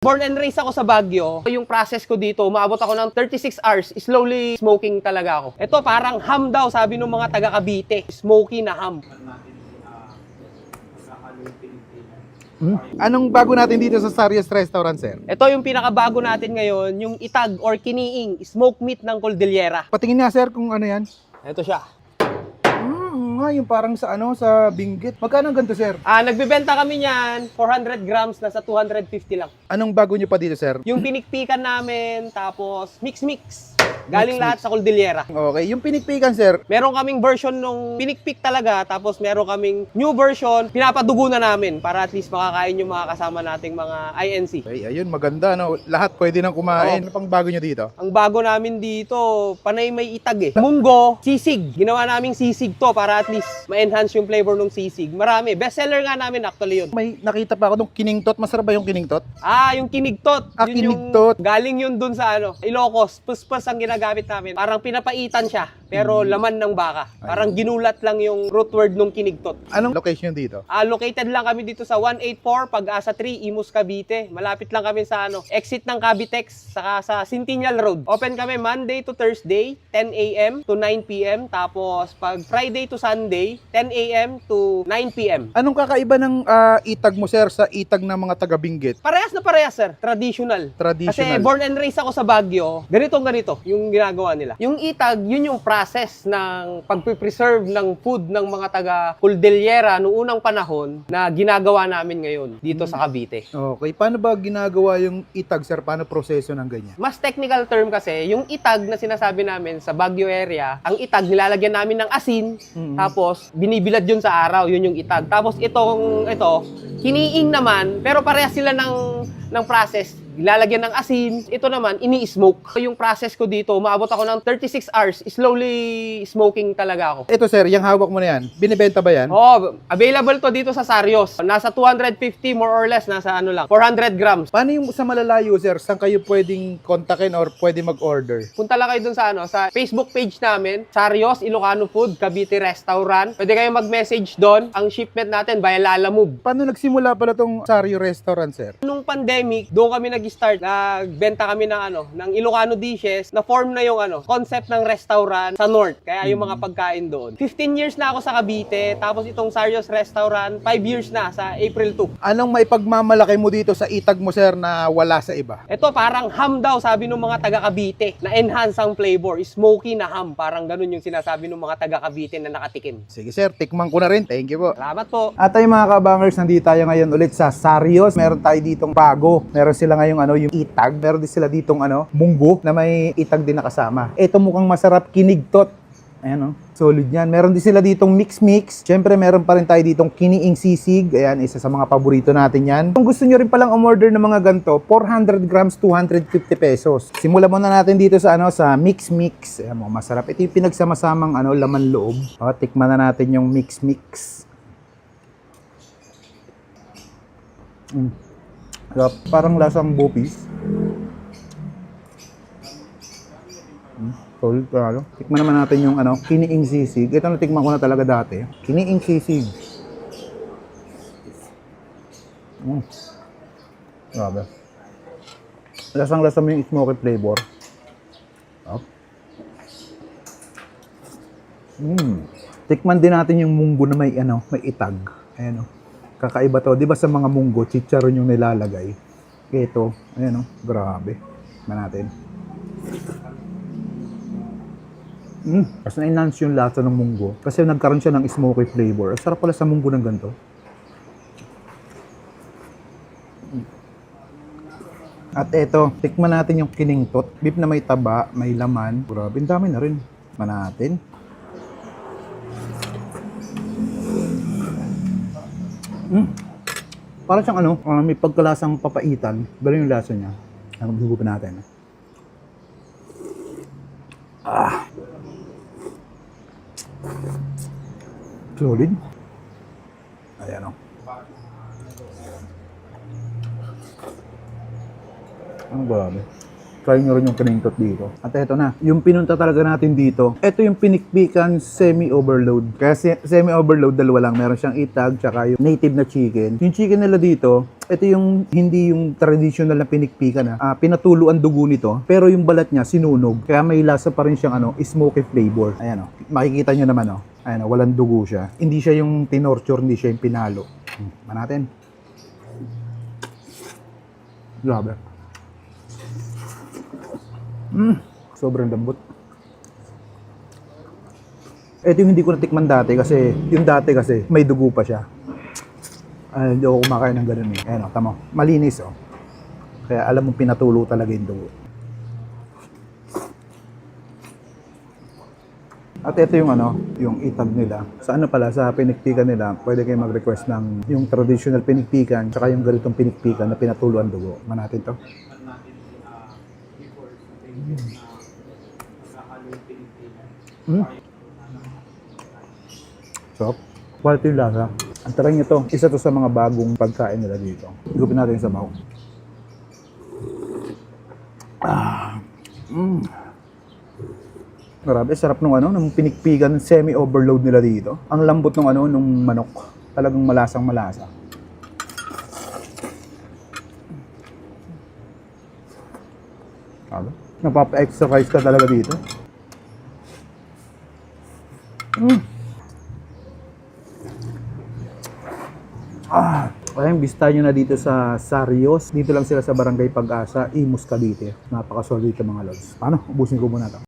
Born and raised ako sa Baguio. Yung process ko dito, umaabot ako ng 36 hours. Slowly smoking talaga ako. Ito parang ham daw, sabi ng mga taga Cavite. Smoky na ham. Anong bago natin dito sa Sarios Restaurant, sir? Ito yung pinakabago natin ngayon, yung itag or kiniing, smoke meat ng Cordillera. Patingin nga, sir, kung ano yan. Ito siya. Yung parang sa sa Benguet. Magkano ang ganito, sir? Nagbebenta kami niyan, 400 grams, nasa 250 lang. Anong bago nyo pa dito, sir? Yung pinikpikan namin, tapos mix-mix. Galing Mix-mix. lahat sa Cordillera. Okay, yung pinikpikan, sir. Meron kaming version nung pinikpik talaga, tapos meron kaming new version, pinapadugo na namin para at least makakain yung mga kasama nating mga INC. Okay, ayun, maganda, no? Lahat pwede nang kumain. Ano pang bago nyo dito? Ang bago namin dito, panay may itag eh. Munggo, sisig. Ginawa naming sisig to para at least ma-enhance yung flavor ng sisig. Marami. Bestseller nga namin actually yun. May nakita pa ako nung kiningtot. Masarap ba yung kiningtot? Yung kinigtot. Ah, Yun kinigtot. Galing yun dun sa Ilocos. Puspas ang ginagamit namin. Parang pinapaitan siya, pero laman ng baka. Parang ginulat lang yung root word nung kinigtot. Anong location dito? Located lang kami dito sa 184 Pag-asa 3, Imus, Cavite. Malapit lang kami sa exit ng Cavitex, saka sa Centennial Road. Open kami Monday to Thursday, 10 a.m. to 9 p.m. Tapos pag Friday to Sunday, 10 a.m. to 9 p.m. Anong kakaiba ng itag mo, sir, sa itag ng mga taga Benguet? Parehas na parehas, sir. Traditional. Kasi Traditional. born and raised ako sa Baguio. Ganito yung ginagawa nila. Yung itag, yun yung process ng pagpipreserve ng food ng mga taga Cordillera noong unang panahon na ginagawa namin ngayon dito sa Cavite. Okay, paano ba ginagawa yung itag, sir? Paano proseso ng ganyan? Mas technical term kasi, yung itag na sinasabi namin sa Baguio area, ang itag nilalagyan namin ng asin, tapos binibilad yun sa araw, yun yung itag. Tapos ito, kiniing naman, pero parehas sila ng process. Ilalagyan ng asin. Ito naman, ini-smoke. Yung process ko dito, umaabot ako ng 36 hours. Slowly smoking talaga ako. Ito, sir, yung hawak mo na yan, binibenta ba yan? Available to dito sa Sarios. Nasa 250 more or less, nasa 400 grams. Paano yung sa malalayo, sir? Saan kayo pwedeng kontakin or pwede mag-order? Punta lang kayo dun sa Facebook page namin, Sarios Ilocano Food, Cavite Restaurant. Pwede kayo mag-message doon. Ang shipment natin via Lalamove. Paano nagsimula pala tong Sario Restaurant, sir? Nung pandemic, doon kami nag-start. Nagbenta kami ng Ilocano dishes. Na-form na yung concept ng restaurant sa North. Kaya yung mga pagkain doon. 15 years na ako sa Cavite. Tapos itong Sarios Restaurant, 5 years na sa April 2. Anong may pagmamalaki mo dito sa itag mo, sir, na wala sa iba? Ito parang ham daw, sabi ng mga taga Cavite. Na-enhance ang flavor. Smoky na ham. Parang ganun yung sinasabi ng mga taga Cavite na nakatikim. Sige, sir, tikman ko na rin. Thank you po. Salamat po. At ay mga kabangers, nandito tayo ngayon ulit sa Sarios. Meron tayo ditong bago. Meron sila ngayong yung itag. Meron din sila ditong munggo na may itag din na kasama. Ito mukhang masarap, kinigtot. Ayan, solid yan. Meron din sila ditong mix-mix. Siyempre, meron pa rin tayo ditong kiniing sisig. Ayan, isa sa mga paborito natin yan. Kung gusto nyo rin palang umorder ng mga ganito, 400 grams, 250 pesos. Simulan muna natin dito sa sa mix-mix. Ayan, masarap. Ito yung pinagsama-samang laman loob. Tikman na natin yung mix-mix. Parang lasang bopis. Solid pa. Tikman naman natin yung kiniing sisig. Ito natikman ko na talaga dati. Kiniing sisig. Grabe. Lasang-lasa mo yung smoky flavor. Tikman din natin yung munggo na may may itag. Ayan kakaiba to. Di ba sa mga munggo, chicharon yung nilalagay. Ito, ayan grabe. Tikman natin. Kasi na-enhance yung lasa ng munggo. Kasi nagkaroon siya ng smoky flavor. Sarap pala sa munggo ng ganito. At eto, tikman natin yung kiningtot. Beef na may taba, may laman. Grabe, ang dami na rin. Tikman natin. Parang siyang may pagkalasang papaitan. Galing yung lasa niya. Hugupin natin. Solid. Ayan ang grabe. Try nyo rin yung kinintot dito. At eto na, yung pinunta talaga natin dito, eto yung pinikpikan semi-overload. Kaya semi-overload, dalawa lang. Meron siyang itag, tsaka yung native na chicken. Yung chicken nila dito, ito yung hindi yung traditional na pinikpikan pinatulo ang dugo nito, pero yung balat niya sinunog. Kaya may lasa pa rin siyang smoky flavor. Ayan makikita nyo naman ayan walang dugo siya. Hindi siya yung tinorture, hindi siya yung pinalo. Natin. Grabe. Sobrang lambot. Ito yung hindi ko natikman dati kasi yung dati kasi may dugo pa siya. Hindi ako kumakain ng ganun eh. Ayan tamo. Malinis Kaya alam mo pinatulo talaga yung dugo. At ito yung yung itag nila. Sa sa pinikpikan nila, pwede kayo mag-request ng yung traditional pinikpikan tsaka yung ganitong pinikpikan na pinatulo ang dugo. Natin to. So, quality yung lasa. Ang taray nyo to, isa to sa mga bagong pagkain nila dito. Igupin natin yung sabaw. Grabe, sarap nung pinikpikan semi-overload nila dito. Ang lambot nung manok. Talagang malasang malasa. Napapa-exercise ka talaga dito. Kaya bista nyo na dito sa Sarios. Dito lang sila sa Barangay Pag-asa, Imus, Cavite. Napaka-solid ka mga lods. Ubusin ko muna ito.